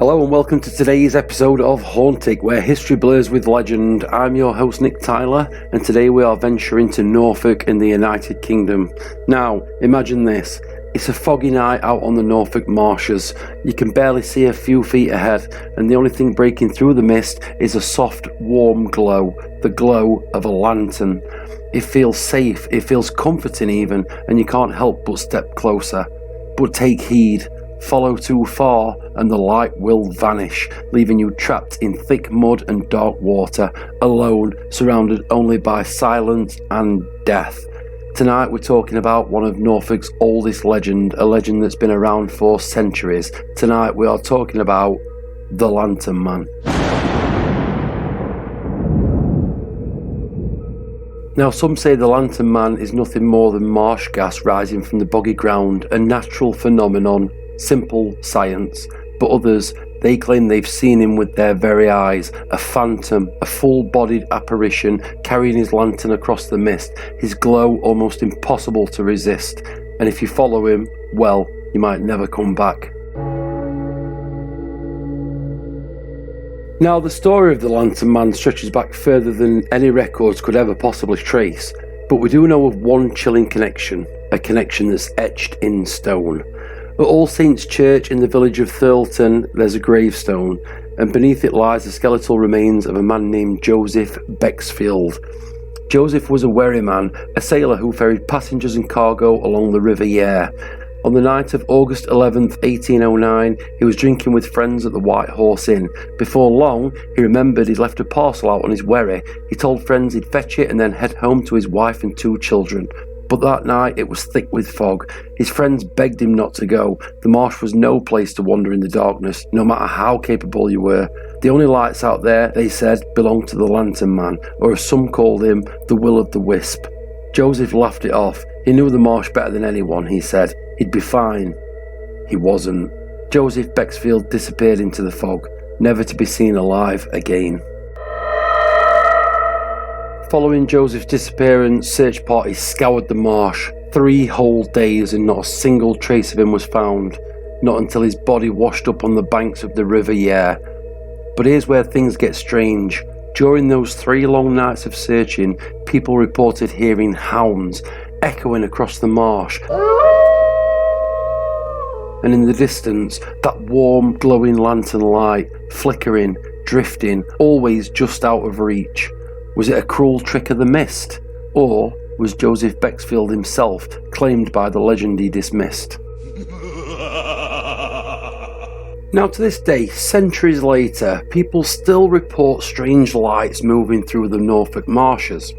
Hello and welcome to today's episode of Hauntic, where history blurs with legend. I'm your host Nick Tyler, and today we are venturing to Norfolk in the United Kingdom. Now, imagine this. It's a foggy night out on the Norfolk marshes. You can barely see a few feet ahead, and the only thing breaking through the mist is a soft, warm glow, the glow of a lantern. It feels safe, it feels comforting even, and you can't help but step closer. But take heed. Follow too far and the light will vanish, leaving you trapped in thick mud and dark water, alone, surrounded only by silence and death. Tonight we're talking about one of Norfolk's oldest legend, a legend that's been around for centuries. Tonight we are talking about the Lantern Man. Now, some say the Lantern Man is nothing more than marsh gas rising from the boggy ground, a natural phenomenon. Simple science, but others, they claim they've seen him with their very eyes, a phantom, a full-bodied apparition carrying his lantern across the mist, his glow almost impossible to resist, and if you follow him, well, you might never come back. Now, the story of the Lantern Man stretches back further than any records could ever possibly trace, but we do know of one chilling connection, a connection that's etched in stone. At All Saints Church in the village of Thurleton, there's a gravestone, and beneath it lies the skeletal remains of a man named Joseph Bexfield. Joseph was a wherry man, a sailor who ferried passengers and cargo along the River Yare. On the night of August 11th, 1809, he was drinking with friends at the White Horse Inn. Before long, he remembered he'd left a parcel out on his wherry. He told friends he'd fetch it and then head home to his wife and 2 children. But that night it was thick with fog. His friends begged him not to go. The marsh was no place to wander in the darkness, no matter how capable you were. The only lights out there, they said, belonged to the Lantern Man, or as some called him, the Will-o'-the-Wisp. Joseph laughed it off. He knew the marsh better than anyone, he said. He'd be fine. He wasn't. Joseph Bexfield disappeared into the fog, never to be seen alive again. Following Joseph's disappearance, search parties scoured the marsh. 3 whole days and not a single trace of him was found, not until his body washed up on the banks of the River Yare. But here's where things get strange. During those 3 long nights of searching, people reported hearing hounds echoing across the marsh. And in the distance, that warm, glowing lantern light, flickering, drifting, always just out of reach. Was it a cruel trick of the mist? Or was Joseph Bexfield himself claimed by the legend he dismissed? Now, to this day, centuries later, people still report strange lights moving through the Norfolk marshes.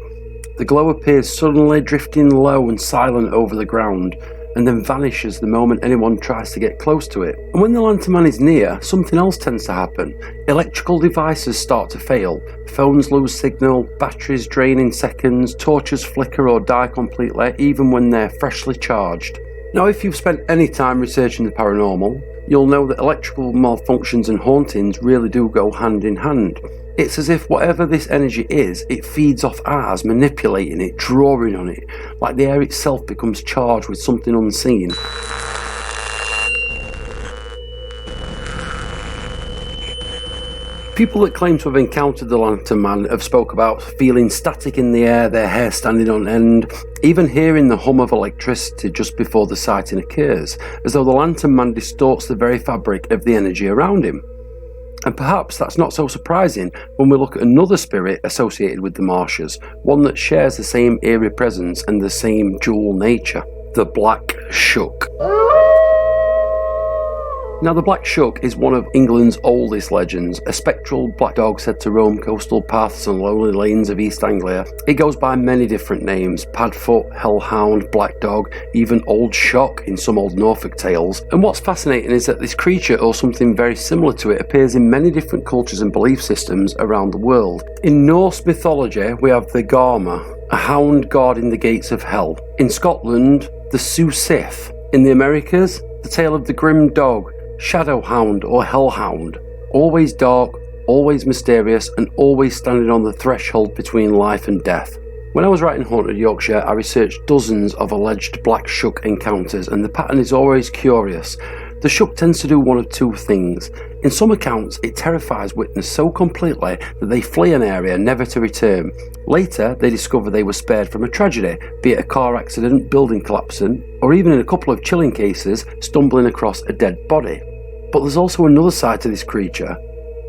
The glow appears suddenly drifting low and silent over the ground, and then vanishes the moment anyone tries to get close to it. And when the Lantern Man is near, something else tends to happen. Electrical devices start to fail, phones lose signal, batteries drain in seconds, torches flicker or die completely, even when they're freshly charged. Now, if you've spent any time researching the paranormal, you'll know that electrical malfunctions and hauntings really do go hand in hand. It's as if whatever this energy is, it feeds off ours, manipulating it, drawing on it, like the air itself becomes charged with something unseen. People that claim to have encountered the Lantern Man have spoke about feeling static in the air, their hair standing on end, even hearing the hum of electricity just before the sighting occurs, as though the Lantern Man distorts the very fabric of the energy around him. And perhaps that's not so surprising when we look at another spirit associated with the marshes, one that shares the same eerie presence and the same dual nature, the Black Shuck. Now, the Black Shuck is one of England's oldest legends, a spectral black dog said to roam coastal paths and lonely lanes of East Anglia. It goes by many different names: Padfoot, Hellhound, Black Dog, even Old Shock in some old Norfolk tales. And what's fascinating is that this creature, or something very similar to it, appears in many different cultures and belief systems around the world. In Norse mythology, we have the Garma, a hound guarding the gates of hell. In Scotland, the Sioux Sith. In the Americas, the tale of the grim dog, Shadow Hound or Hellhound, always dark, always mysterious, and always standing on the threshold between life and death. When I was writing Haunted Yorkshire, I researched dozens of alleged Black Shuck encounters, and the pattern is always curious. The Shuck tends to do one of 2 things. In some accounts, it terrifies witnesses so completely that they flee an area never to return. Later, they discover they were spared from a tragedy, be it a car accident, building collapsing, or even in a couple of chilling cases, stumbling across a dead body. But there's also another side to this creature.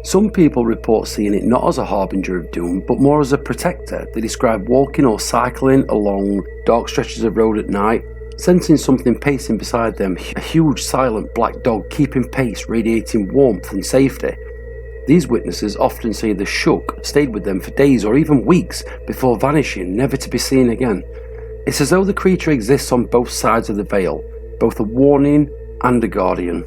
Some people report seeing it not as a harbinger of doom, but more as a protector. They describe walking or cycling along dark stretches of road at night, sensing something pacing beside them, a huge silent black dog keeping pace, radiating warmth and safety. These witnesses often say the Shuck stayed with them for days or even weeks before vanishing, never to be seen again. It's as though the creature exists on both sides of the veil, both a warning and a guardian.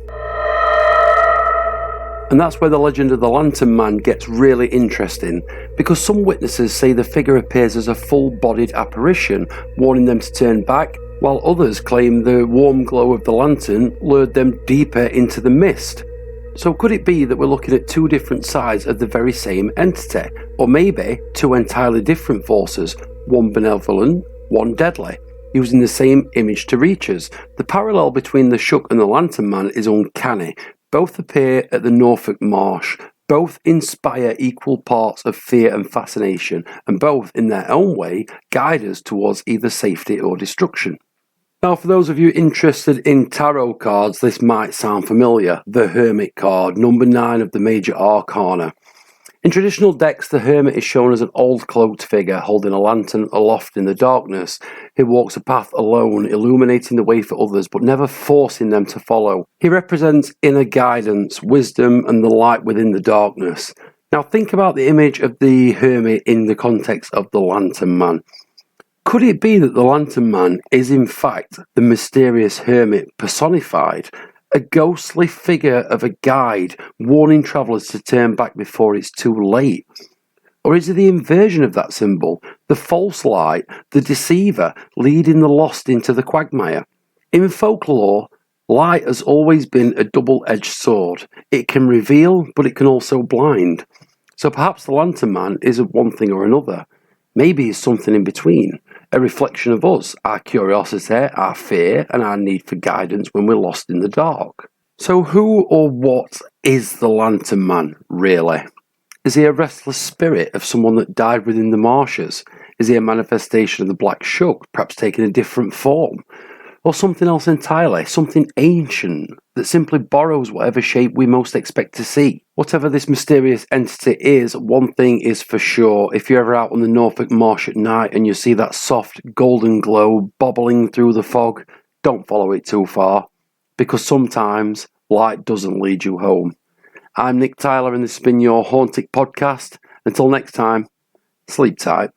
And that's where the legend of the Lantern Man gets really interesting, because some witnesses say the figure appears as a full-bodied apparition, warning them to turn back, while others claim the warm glow of the lantern lured them deeper into the mist. So could it be that we're looking at two different sides of the very same entity, or maybe two entirely different forces, one benevolent, one deadly, using the same image to reach us? The parallel between the Shuck and the Lantern Man is uncanny. Both appear at the Norfolk Marsh, both inspire equal parts of fear and fascination, and both, in their own way, guide us towards either safety or destruction. Now, for those of you interested in tarot cards, this might sound familiar. The Hermit card, number 9 of the Major Arcana. In traditional decks, the Hermit is shown as an old cloaked figure holding a lantern aloft in the darkness. He walks a path alone, illuminating the way for others, but never forcing them to follow. He represents inner guidance, wisdom, and the light within the darkness. Now, think about the image of the Hermit in the context of the Lantern Man. Could it be that the Lantern Man is in fact the mysterious hermit personified? A ghostly figure of a guide warning travellers to turn back before it's too late? Or is it the inversion of that symbol, the false light, the deceiver, leading the lost into the quagmire? In folklore, light has always been a double-edged sword. It can reveal, but it can also blind. So perhaps the Lantern Man isn't one thing or another. Maybe it's something in between, a reflection of us, our curiosity, our fear, and our need for guidance when we're lost in the dark. So who or what is the Lantern Man, really? Is he a restless spirit of someone that died within the marshes? Is he a manifestation of the Black Shuck, perhaps taking a different form? Or something else entirely, something ancient that simply borrows whatever shape we most expect to see? Whatever this mysterious entity is, one thing is for sure. If you're ever out on the Norfolk Marsh at night and you see that soft golden glow bobbling through the fog, don't follow it too far, because sometimes light doesn't lead you home. I'm Nick Tyler and this has been your Hauntic Podcast. Until next time, sleep tight.